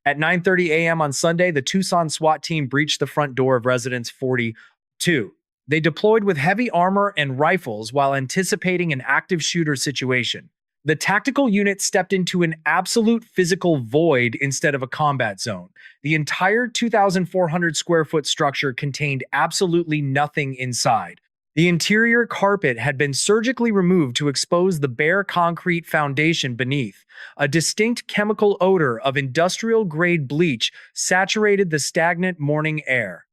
At 9:30 a.m. on Sunday, the Tucson SWAT team breached the front door of residence 42. They deployed with heavy armor and rifles while anticipating an active shooter situation. The tactical unit stepped into an absolute physical void instead of a combat zone. The entire 2,400 square foot structure contained absolutely nothing inside. The interior carpet had been surgically removed to expose the bare concrete foundation beneath. A distinct chemical odor of industrial-grade bleach saturated the stagnant morning air.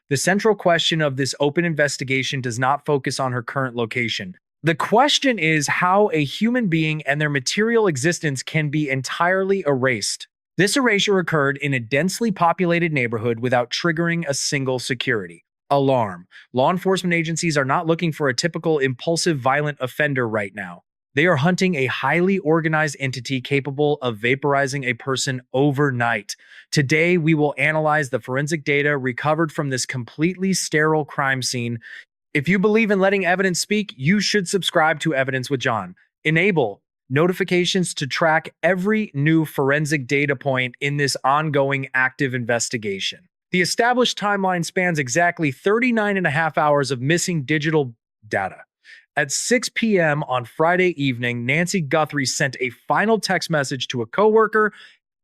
The central question of this open investigation does not focus on her current location. The question is how a human being and their material existence can be entirely erased. This erasure occurred in a densely populated neighborhood without triggering a single security alarm. Law enforcement agencies are not looking for a typical impulsive violent offender right now. They are hunting a highly organized entity capable of vaporizing a person overnight. Today, we will analyze the forensic data recovered from this completely sterile crime scene. If you believe in letting evidence speak, you should subscribe to Evidence with John. Enable notifications to track every new forensic data point in this ongoing active investigation. The established timeline spans exactly 39 and a half hours of missing digital data. At 6 p.m. on Friday evening, Nancy Guthrie sent a final text message to a coworker.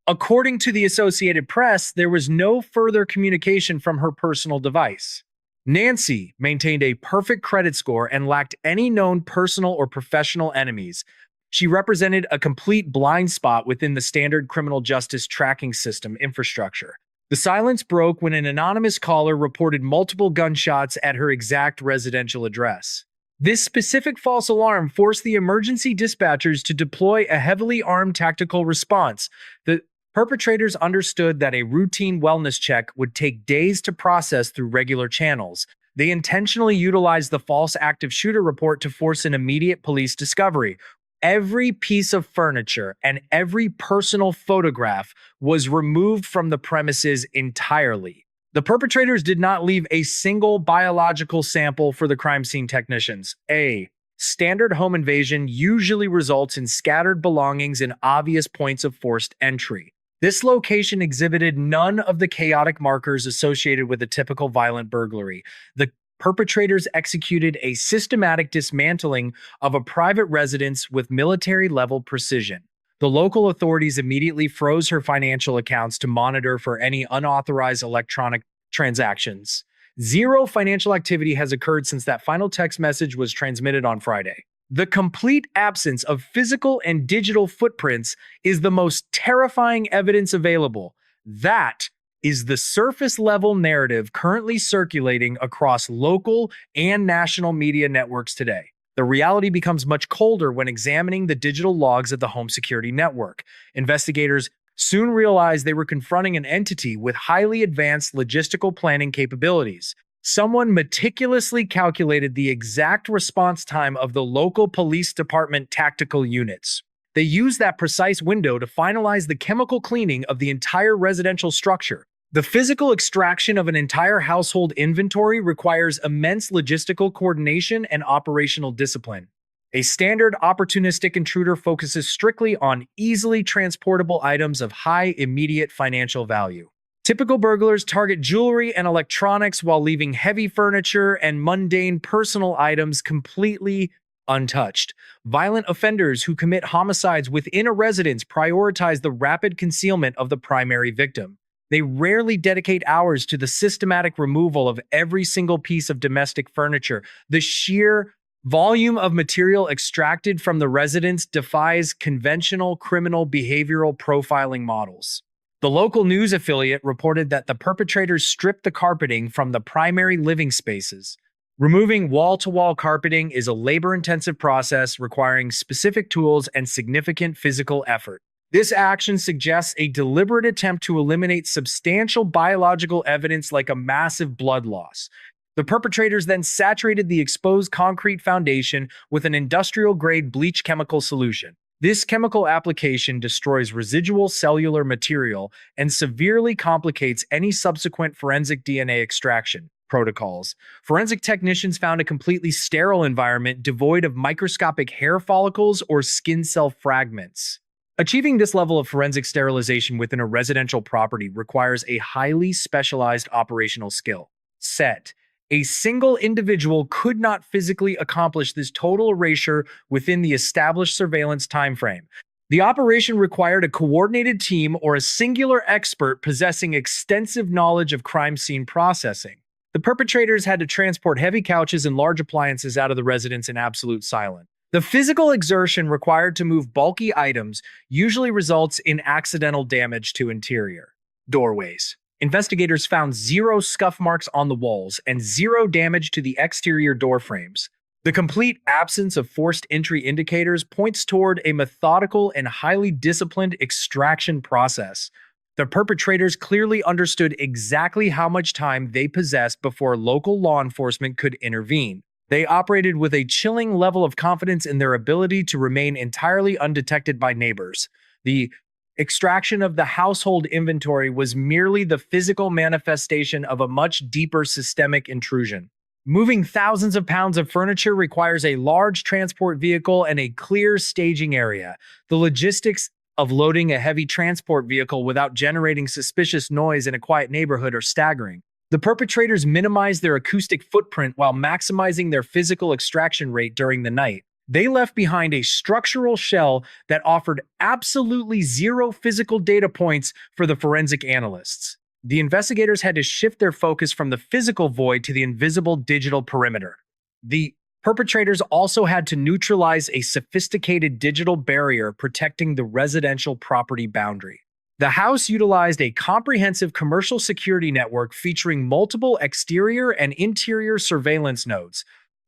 According to the Associated Press, there was no further communication from her personal device. Nancy maintained a perfect credit score and lacked any known personal or professional enemies. She represented a complete blind spot within the standard criminal justice tracking system infrastructure. The silence broke when an anonymous caller reported multiple gunshots at her exact residential address. This specific false alarm forced the emergency dispatchers to deploy a heavily armed tactical response. The perpetrators understood that a routine wellness check would take days to process through regular channels. They intentionally utilized the false active shooter report to force an immediate police discovery. Every piece of furniture and every personal photograph was removed from the premises entirely. The perpetrators did not leave a single biological sample for the crime scene technicians. A standard home invasion usually results in scattered belongings and obvious points of forced entry. This location exhibited none of the chaotic markers associated with a typical violent burglary. The perpetrators executed a systematic dismantling of a private residence with military-level precision. The local authorities immediately froze her financial accounts to monitor for any unauthorized electronic transactions. Zero financial activity has occurred since that final text message was transmitted on Friday. The complete absence of physical and digital footprints is the most terrifying evidence available. That is the surface-level narrative currently circulating across local and national media networks today. The reality becomes much colder when examining the digital logs of the home security network. Investigators soon realized they were confronting an entity with highly advanced logistical planning capabilities. Someone meticulously calculated the exact response time of the local police department tactical units. They used that precise window to finalize the chemical cleaning of the entire residential structure. The physical extraction of an entire household inventory requires immense logistical coordination and operational discipline. A standard opportunistic intruder focuses strictly on easily transportable items of high immediate financial value. Typical burglars target jewelry and electronics while leaving heavy furniture and mundane personal items completely untouched. Violent offenders who commit homicides within a residence prioritize the rapid concealment of the primary victim. They rarely dedicate hours to the systematic removal of every single piece of domestic furniture. The sheer volume of material extracted from the residence defies conventional criminal behavioral profiling models. The local news affiliate reported that the perpetrators stripped the carpeting from the primary living spaces. Removing wall-to-wall carpeting is a labor-intensive process requiring specific tools and significant physical effort. This action suggests a deliberate attempt to eliminate substantial biological evidence like a massive blood loss. The perpetrators then saturated the exposed concrete foundation with an industrial-grade bleach chemical solution. This chemical application destroys residual cellular material and severely complicates any subsequent forensic DNA extraction protocols. Forensic technicians found a completely sterile environment devoid of microscopic hair follicles or skin cell fragments. Achieving this level of forensic sterilization within a residential property requires a highly specialized operational skill set. A single individual could not physically accomplish this total erasure within the established surveillance timeframe. The operation required a coordinated team or a singular expert possessing extensive knowledge of crime scene processing. The perpetrators had to transport heavy couches and large appliances out of the residence in absolute silence. The physical exertion required to move bulky items usually results in accidental damage to interior doorways. Investigators found 0 scuff marks on the walls and 0 damage to the exterior door frames. The complete absence of forced entry indicators points toward a methodical and highly disciplined extraction process. The perpetrators clearly understood exactly how much time they possessed before local law enforcement could intervene. They operated with a chilling level of confidence in their ability to remain entirely undetected by neighbors. The extraction of the household inventory was merely the physical manifestation of a much deeper systemic intrusion. Moving thousands of pounds of furniture requires a large transport vehicle and a clear staging area. The logistics of loading a heavy transport vehicle without generating suspicious noise in a quiet neighborhood are staggering. The perpetrators minimized their acoustic footprint while maximizing their physical extraction rate during the night. They left behind a structural shell that offered absolutely 0 physical data points for the forensic analysts. The investigators had to shift their focus from the physical void to the invisible digital perimeter. The perpetrators also had to neutralize a sophisticated digital barrier protecting the residential property boundary. The house utilized a comprehensive commercial security network featuring multiple exterior and interior surveillance nodes.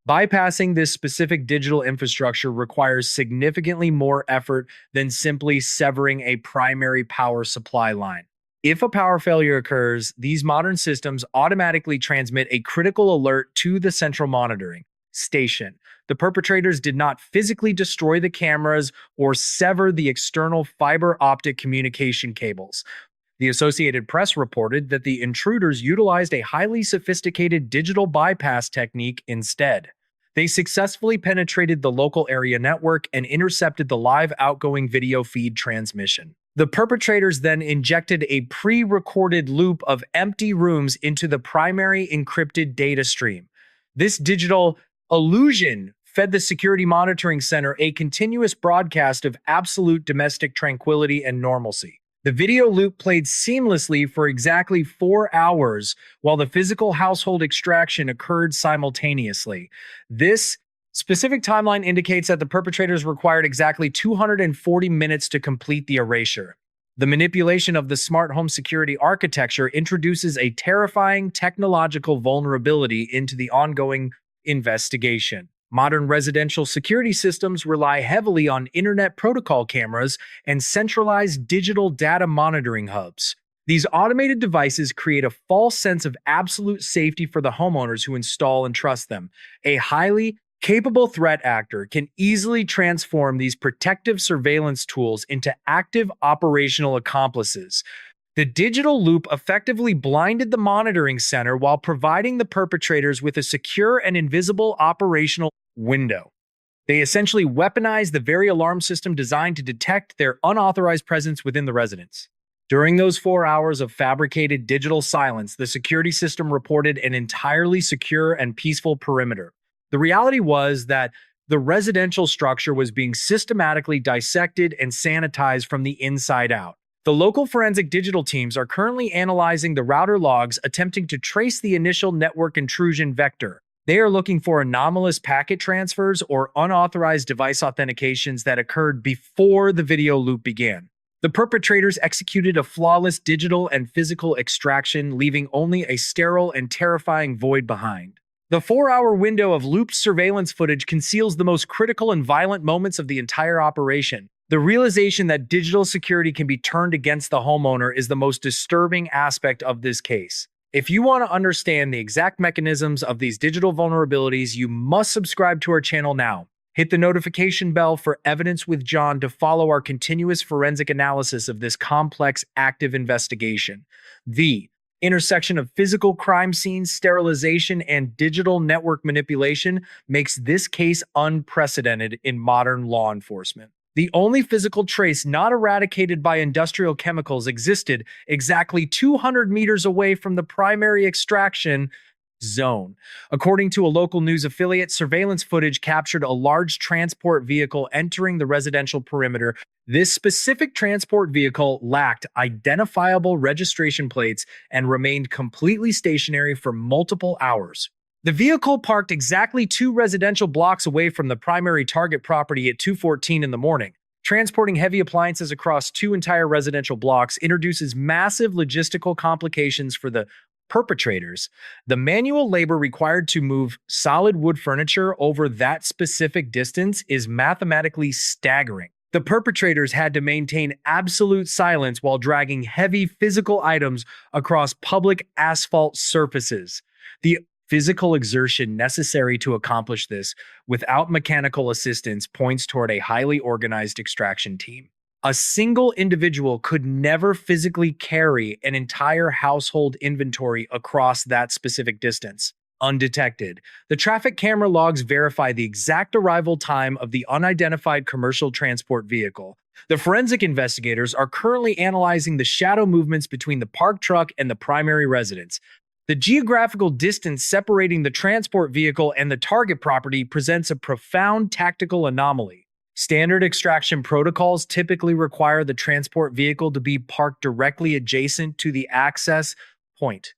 Bypassing this specific digital infrastructure requires significantly more effort than simply severing a primary power supply line. If a power failure occurs, these modern systems automatically transmit a critical alert to the central monitoring station. The perpetrators did not physically destroy the cameras or sever the external fiber optic communication cables. The Associated Press reported that the intruders utilized a highly sophisticated digital bypass technique instead. They successfully penetrated the local area network and intercepted the live outgoing video feed transmission. The perpetrators then injected a pre-recorded loop of empty rooms into the primary encrypted data stream. This digital illusion fed the security monitoring center a continuous broadcast of absolute domestic tranquility and normalcy. The video loop played seamlessly for exactly 4 hours while the physical household extraction occurred simultaneously. This specific timeline indicates that the perpetrators required exactly 240 minutes to complete the erasure. The manipulation of the smart home security architecture introduces a terrifying technological vulnerability into the ongoing investigation. Modern residential security systems rely heavily on internet protocol cameras and centralized digital data monitoring hubs. These automated devices create a false sense of absolute safety for the homeowners who install and trust them. A highly capable threat actor can easily transform these protective surveillance tools into active operational accomplices. The digital loop effectively blinded the monitoring center while providing the perpetrators with a secure and invisible operational window. They essentially weaponized the very alarm system designed to detect their unauthorized presence within the residence. During those 4 hours of fabricated digital silence, the security system reported an entirely secure and peaceful perimeter. The reality was that the residential structure was being systematically dissected and sanitized from the inside out. The local forensic digital teams are currently analyzing the router logs, attempting to trace the initial network intrusion vector. They are looking for anomalous packet transfers or unauthorized device authentications that occurred before the video loop began. The perpetrators executed a flawless digital and physical extraction, leaving only a sterile and terrifying void behind. The 4-hour window of looped surveillance footage conceals the most critical and violent moments of the entire operation. The realization that digital security can be turned against the homeowner is the most disturbing aspect of this case. If you want to understand the exact mechanisms of these digital vulnerabilities, you must subscribe to our channel now. Hit the notification bell for Evidence with John to follow our continuous forensic analysis of this complex active investigation. The intersection of physical crime scenes, sterilization, and digital network manipulation makes this case unprecedented in modern law enforcement. The only physical trace not eradicated by industrial chemicals existed exactly 200 meters away from the primary extraction zone. According to a local news affiliate, surveillance footage captured a large transport vehicle entering the residential perimeter. This specific transport vehicle lacked identifiable registration plates and remained completely stationary for multiple hours. The vehicle parked exactly 2 residential blocks away from the primary target property at 2:14 in the morning. Transporting heavy appliances across 2 entire residential blocks introduces massive logistical complications for the perpetrators. The manual labor required to move solid wood furniture over that specific distance is mathematically staggering. The perpetrators had to maintain absolute silence while dragging heavy physical items across public asphalt surfaces. The physical exertion necessary to accomplish this without mechanical assistance points toward a highly organized extraction team. A single individual could never physically carry an entire household inventory across that specific distance, undetected. The traffic camera logs verify the exact arrival time of the unidentified commercial transport vehicle. The forensic investigators are currently analyzing the shadow movements between the parked truck and the primary residence. The geographical distance separating the transport vehicle and the target property presents a profound tactical anomaly. Standard extraction protocols typically require the transport vehicle to be parked directly adjacent to the access point.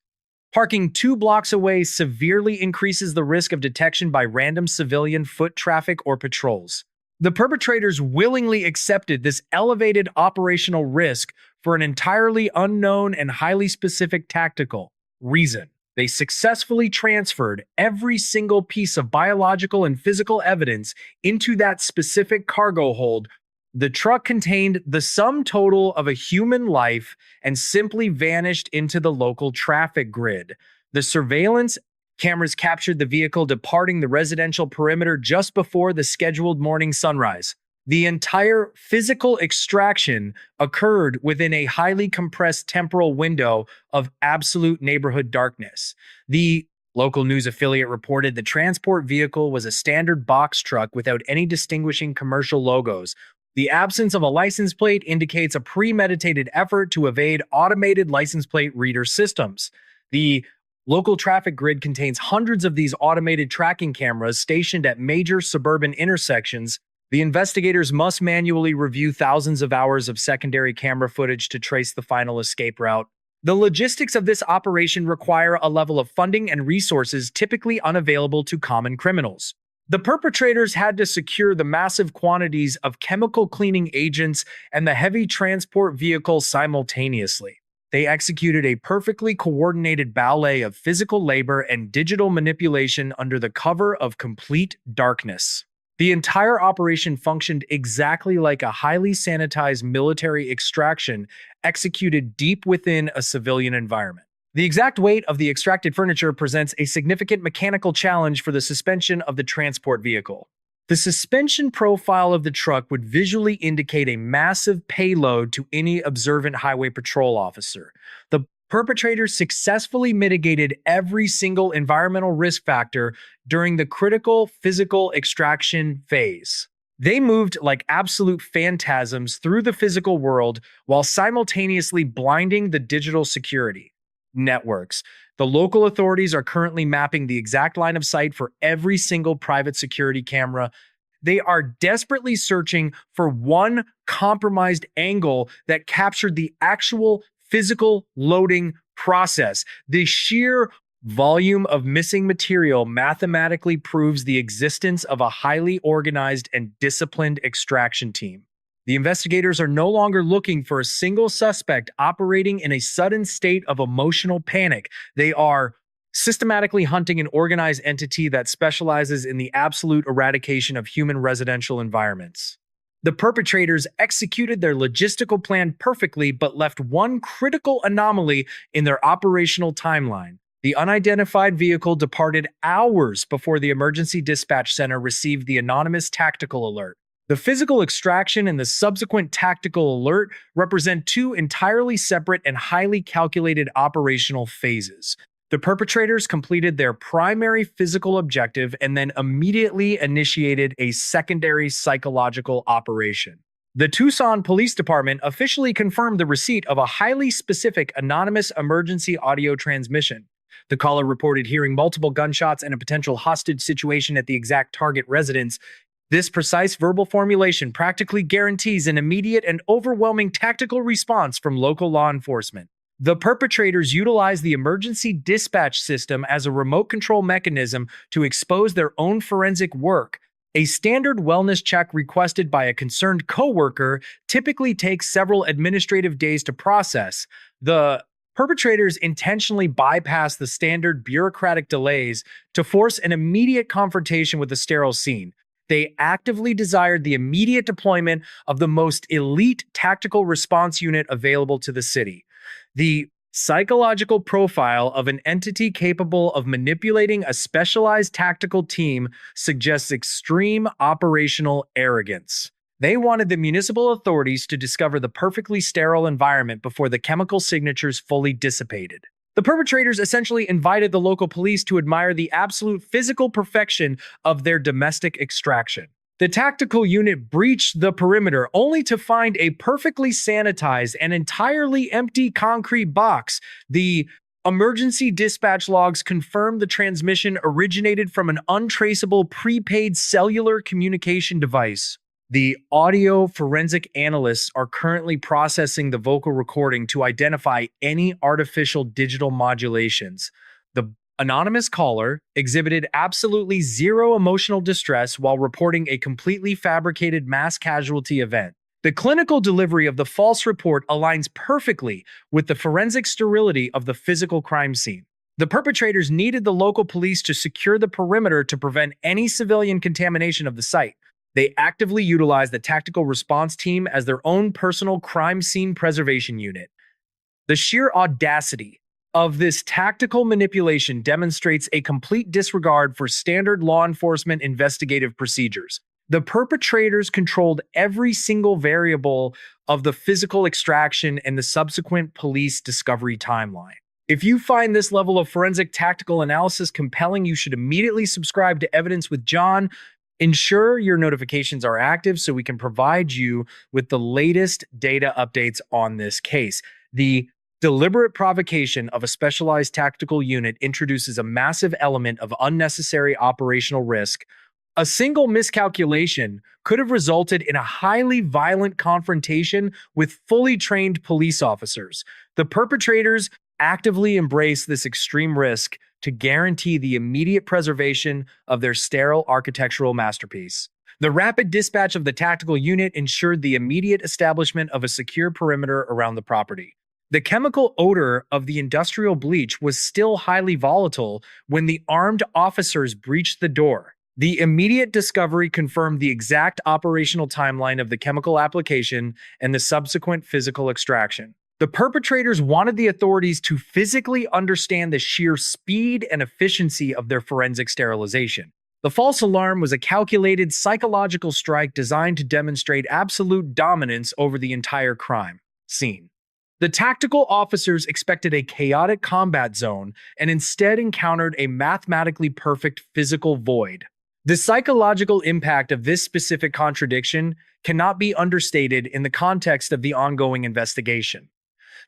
Parking 2 blocks away severely increases the risk of detection by random civilian foot traffic or patrols. The perpetrators willingly accepted this elevated operational risk for an entirely unknown and highly specific tactical reason. They successfully transferred every single piece of biological and physical evidence into that specific cargo hold. The truck contained the sum total of a human life and simply vanished into the local traffic grid. The surveillance cameras captured the vehicle departing the residential perimeter just before the scheduled morning sunrise. The entire physical extraction occurred within a highly compressed temporal window of absolute neighborhood darkness. The local news affiliate reported the transport vehicle was a standard box truck without any distinguishing commercial logos. The absence of a license plate indicates a premeditated effort to evade automated license plate reader systems. The local traffic grid contains hundreds of these automated tracking cameras stationed at major suburban intersections. The investigators must manually review thousands of hours of secondary camera footage to trace the final escape route. The logistics of this operation require a level of funding and resources typically unavailable to common criminals. The perpetrators had to secure the massive quantities of chemical cleaning agents and the heavy transport vehicle simultaneously. They executed a perfectly coordinated ballet of physical labor and digital manipulation under the cover of complete darkness. The entire operation functioned exactly like a highly sanitized military extraction executed deep within a civilian environment. The exact weight of the extracted furniture presents a significant mechanical challenge for the suspension of the transport vehicle. The suspension profile of the truck would visually indicate a massive payload to any observant highway patrol officer. The perpetrators successfully mitigated every single environmental risk factor during the critical physical extraction phase. They moved like absolute phantasms through the physical world while simultaneously blinding the digital security networks. The local authorities are currently mapping the exact line of sight for every single private security camera. They are desperately searching for one compromised angle that captured the actual physical loading process. The sheer volume of missing material mathematically proves the existence of a highly organized and disciplined extraction team. The investigators are no longer looking for a single suspect operating in a sudden state of emotional panic. They are systematically hunting an organized entity that specializes in the absolute eradication of human residential environments. The perpetrators executed their logistical plan perfectly, but left one critical anomaly in their operational timeline. The unidentified vehicle departed hours before the emergency dispatch center received the anonymous tactical alert. The physical extraction and the subsequent tactical alert represent 2 entirely separate and highly calculated operational phases. The perpetrators completed their primary physical objective and then immediately initiated a secondary psychological operation. The Tucson Police Department officially confirmed the receipt of a highly specific anonymous emergency audio transmission. The caller reported hearing multiple gunshots and a potential hostage situation at the exact target residence. This precise verbal formulation practically guarantees an immediate and overwhelming tactical response from local law enforcement. The perpetrators utilized the emergency dispatch system as a remote control mechanism to expose their own forensic work. A standard wellness check requested by a concerned coworker typically takes several administrative days to process. The perpetrators intentionally bypassed the standard bureaucratic delays to force an immediate confrontation with the sterile scene. They actively desired the immediate deployment of the most elite tactical response unit available to the city. The psychological profile of an entity capable of manipulating a specialized tactical team suggests extreme operational arrogance. They wanted the municipal authorities to discover the perfectly sterile environment before the chemical signatures fully dissipated. The perpetrators essentially invited the local police to admire the absolute physical perfection of their domestic extraction. The tactical unit breached the perimeter only to find a perfectly sanitized and entirely empty concrete box. The emergency dispatch logs confirmed the transmission originated from an untraceable prepaid cellular communication device. The audio forensic analysts are currently processing the vocal recording to identify any artificial digital modulations. The anonymous caller exhibited absolutely zero emotional distress while reporting a completely fabricated mass casualty event. The clinical delivery of the false report aligns perfectly with the forensic sterility of the physical crime scene. The perpetrators needed the local police to secure the perimeter to prevent any civilian contamination of the site. They actively utilized the tactical response team as their own personal crime scene preservation unit. The sheer audacity of this tactical manipulation demonstrates a complete disregard for standard law enforcement investigative procedures. The perpetrators controlled every single variable of the physical extraction and the subsequent police discovery timeline. If you find this level of forensic tactical analysis compelling, you should immediately subscribe to Evidence with John. Ensure your notifications are active so we can provide you with the latest data updates on this case. The deliberate provocation of a specialized tactical unit introduces a massive element of unnecessary operational risk. A single miscalculation could have resulted in a highly violent confrontation with fully trained police officers. The perpetrators actively embrace this extreme risk to guarantee the immediate preservation of their sterile architectural masterpiece. The rapid dispatch of the tactical unit ensured the immediate establishment of a secure perimeter around the property. The chemical odor of the industrial bleach was still highly volatile when the armed officers breached the door. The immediate discovery confirmed the exact operational timeline of the chemical application and the subsequent physical extraction. The perpetrators wanted the authorities to physically understand the sheer speed and efficiency of their forensic sterilization. The false alarm was a calculated psychological strike designed to demonstrate absolute dominance over the entire crime scene. The tactical officers expected a chaotic combat zone and instead encountered a mathematically perfect physical void. The psychological impact of this specific contradiction cannot be understated in the context of the ongoing investigation.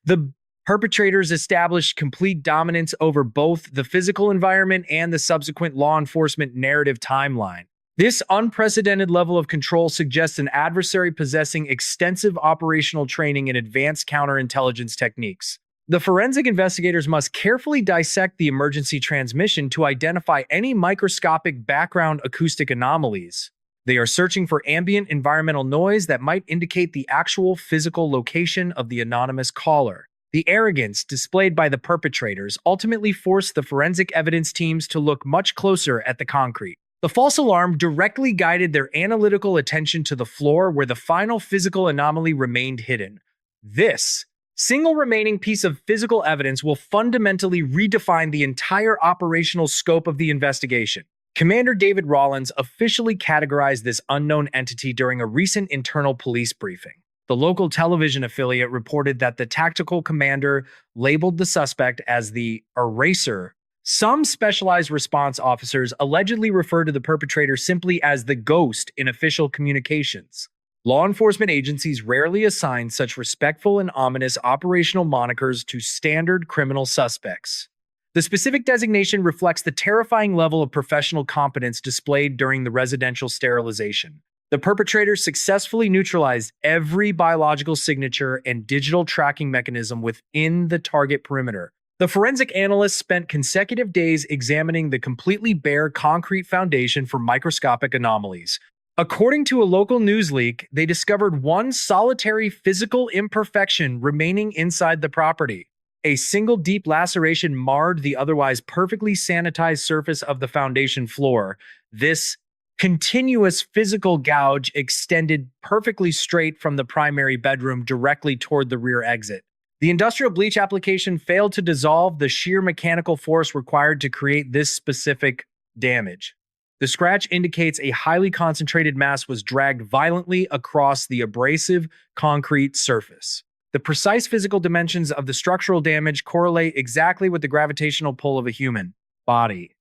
The perpetrators established complete dominance over both the physical environment and the subsequent law enforcement narrative timeline. This unprecedented level of control suggests an adversary possessing extensive operational training in advanced counterintelligence techniques. The forensic investigators must carefully dissect the emergency transmission to identify any microscopic background acoustic anomalies. They are searching for ambient environmental noise that might indicate the actual physical location of the anonymous caller. The arrogance displayed by the perpetrators ultimately forced the forensic evidence teams to look much closer at the concrete. The false alarm directly guided their analytical attention to the floor where the final physical anomaly remained hidden. This single remaining piece of physical evidence will fundamentally redefine the entire operational scope of the investigation. Commander David Rollins officially categorized this unknown entity during a recent internal police briefing. The local television affiliate reported that the tactical commander labeled the suspect as the Eraser. Some specialized response officers allegedly refer to the perpetrator simply as the Ghost in official communications. Law enforcement agencies rarely assign such respectful and ominous operational monikers to standard criminal suspects. The specific designation reflects the terrifying level of professional competence displayed during the residential sterilization. The perpetrator successfully neutralized every biological signature and digital tracking mechanism within the target perimeter. The forensic analysts spent consecutive days examining the completely bare concrete foundation for microscopic anomalies. According to a local news leak, they discovered one solitary physical imperfection remaining inside the property. A single deep laceration marred the otherwise perfectly sanitized surface of the foundation floor. This continuous physical gouge extended perfectly straight from the primary bedroom directly toward the rear exit. The industrial bleach application failed to dissolve the sheer mechanical force required to create this specific damage. The scratch indicates a highly concentrated mass was dragged violently across the abrasive concrete surface. The precise physical dimensions of the structural damage correlate exactly with the gravitational pull of a human body.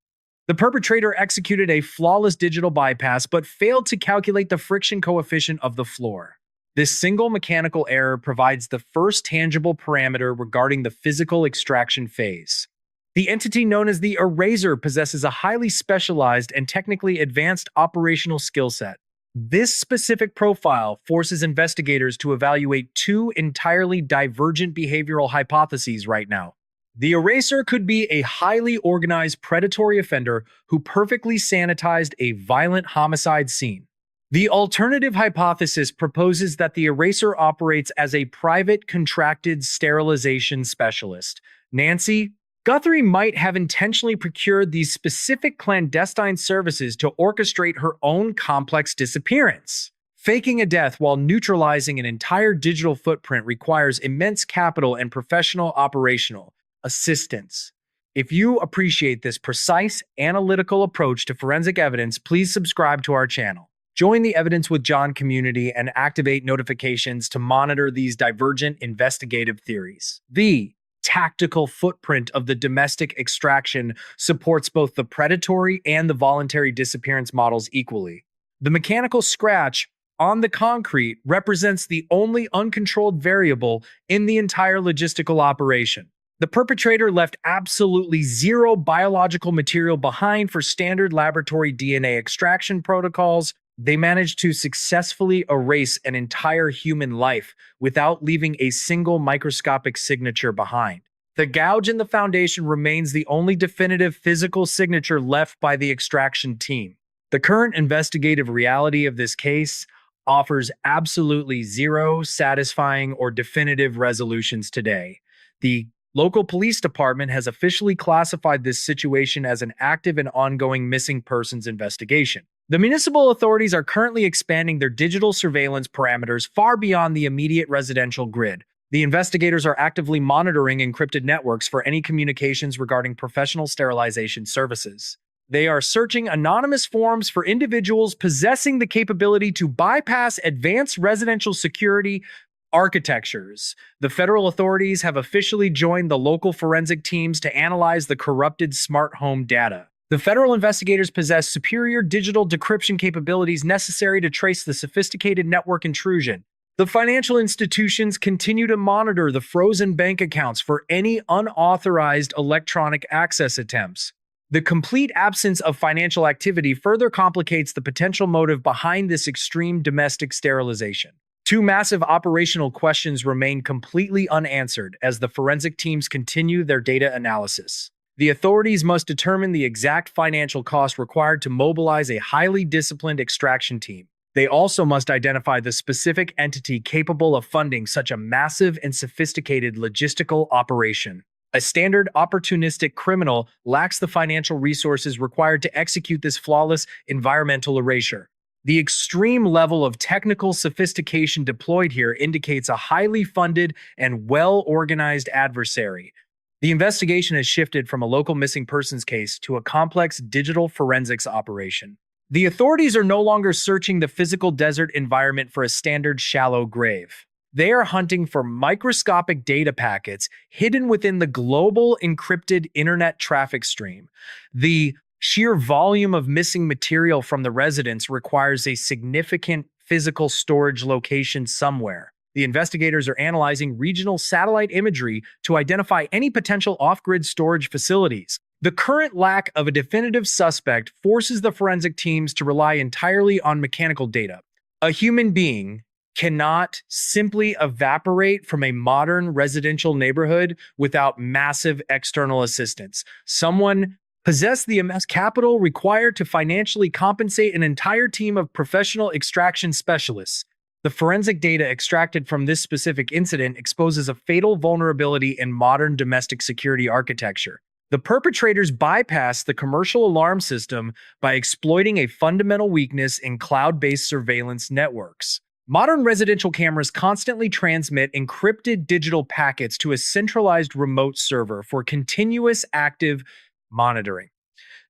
The perpetrator executed a flawless digital bypass but failed to calculate the friction coefficient of the floor. This single mechanical error provides the first tangible parameter regarding the physical extraction phase. The entity known as the Eraser possesses a highly specialized and technically advanced operational skill set. This specific profile forces investigators to evaluate two entirely divergent behavioral hypotheses right now. The Eraser could be a highly organized predatory offender who perfectly sanitized a violent homicide scene. The alternative hypothesis proposes that the Eraser operates as a private contracted sterilization specialist. Nancy Guthrie might have intentionally procured these specific clandestine services to orchestrate her own complex disappearance. Faking a death while neutralizing an entire digital footprint requires immense capital and professional operational assistance. If you appreciate this precise, analytical approach to forensic evidence, please subscribe to our channel. Join the Evidence with John community and activate notifications to monitor these divergent investigative theories. The tactical footprint of the domestic extraction supports both the predatory and the voluntary disappearance models equally. The mechanical scratch on the concrete represents the only uncontrolled variable in the entire logistical operation. The perpetrator left absolutely zero biological material behind for standard laboratory DNA extraction protocols. They managed to successfully erase an entire human life without leaving a single microscopic signature behind. The gouge in the foundation remains the only definitive physical signature left by the extraction team. The current investigative reality of this case offers absolutely zero satisfying or definitive resolutions today. The local police department has officially classified this situation as an active and ongoing missing persons investigation. The municipal authorities are currently expanding their digital surveillance parameters far beyond the immediate residential grid. The investigators are actively monitoring encrypted networks for any communications regarding professional sterilization services. They are searching anonymous forums for individuals possessing the capability to bypass advanced residential security architectures. The federal authorities have officially joined the local forensic teams to analyze the corrupted smart home data. The federal investigators possess superior digital decryption capabilities necessary to trace the sophisticated network intrusion. The financial institutions continue to monitor the frozen bank accounts for any unauthorized electronic access attempts. The complete absence of financial activity further complicates the potential motive behind this extreme domestic sterilization. Two massive operational questions remain completely unanswered as the forensic teams continue their data analysis. The authorities must determine the exact financial cost required to mobilize a highly disciplined extraction team. They also must identify the specific entity capable of funding such a massive and sophisticated logistical operation. A standard opportunistic criminal lacks the financial resources required to execute this flawless environmental erasure. The extreme level of technical sophistication deployed here indicates a highly funded and well-organized adversary. The investigation has shifted from a local missing persons case to a complex digital forensics operation. The authorities are no longer searching the physical desert environment for a standard shallow grave. They are hunting for microscopic data packets hidden within the global encrypted internet traffic stream. The sheer volume of missing material from the residence requires a significant physical storage location somewhere. The investigators are analyzing regional satellite imagery to identify any potential off-grid storage facilities. The current lack of a definitive suspect forces the forensic teams to rely entirely on mechanical data. A human being cannot simply evaporate from a modern residential neighborhood without massive external assistance. Someone possessed the immense capital required to financially compensate an entire team of professional extraction specialists. The forensic data extracted from this specific incident exposes a fatal vulnerability in modern domestic security architecture. The perpetrators bypassed the commercial alarm system by exploiting a fundamental weakness in cloud-based surveillance networks. Modern residential cameras constantly transmit encrypted digital packets to a centralized remote server for continuous active monitoring.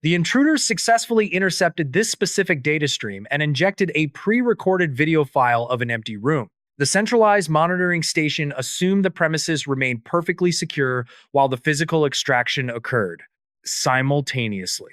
The intruders successfully intercepted this specific data stream and injected a pre-recorded video file of an empty room. The centralized monitoring station assumed the premises remained perfectly secure while the physical extraction occurred simultaneously.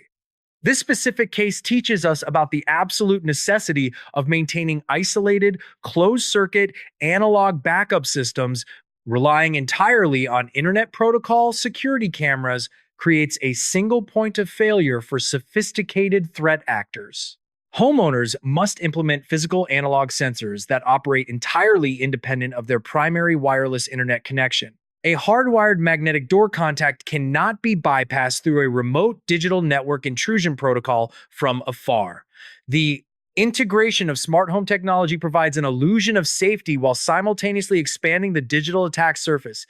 This specific case teaches us about the absolute necessity of maintaining isolated, closed-circuit, analog backup systems. Relying entirely on internet protocol security cameras creates a single point of failure for sophisticated threat actors. Homeowners must implement physical analog sensors that operate entirely independent of their primary wireless internet connection. A hardwired magnetic door contact cannot be bypassed through a remote digital network intrusion protocol from afar. The integration of smart home technology provides an illusion of safety while simultaneously expanding the digital attack surface.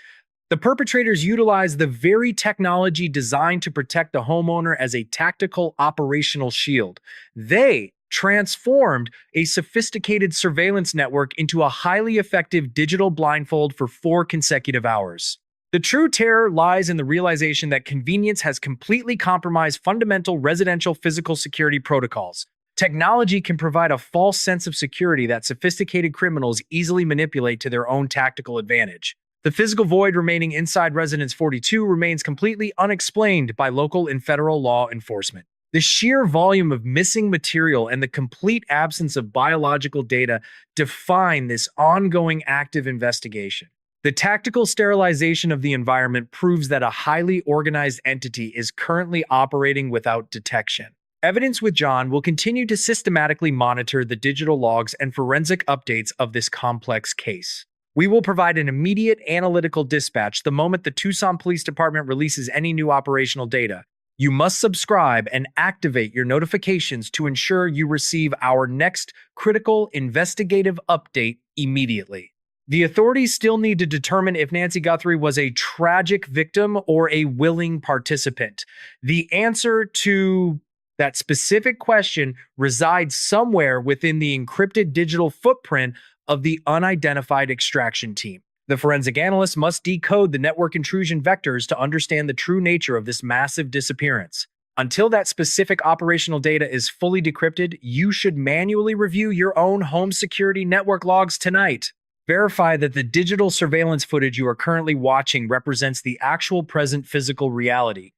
The perpetrators utilize the very technology designed to protect the homeowner as a tactical operational shield. They transformed a sophisticated surveillance network into a highly effective digital blindfold for 4 consecutive hours. The true terror lies in the realization that convenience has completely compromised fundamental residential physical security protocols. Technology can provide a false sense of security that sophisticated criminals easily manipulate to their own tactical advantage. The physical void remaining inside Residence 42 remains completely unexplained by local and federal law enforcement. The sheer volume of missing material and the complete absence of biological data define this ongoing active investigation. The tactical sterilization of the environment proves that a highly organized entity is currently operating without detection. Evidence with John will continue to systematically monitor the digital logs and forensic updates of this complex case. We will provide an immediate analytical dispatch the moment the Tucson Police Department releases any new operational data. You must subscribe and activate your notifications to ensure you receive our next critical investigative update immediately. The authorities still need to determine if Nancy Guthrie was a tragic victim or a willing participant. The answer to that specific question resides somewhere within the encrypted digital footprint of the unidentified extraction team. The forensic analyst must decode the network intrusion vectors to understand the true nature of this massive disappearance. Until that specific operational data is fully decrypted, you should manually review your own home security network logs tonight. Verify that the digital surveillance footage you are currently watching represents the actual present physical reality.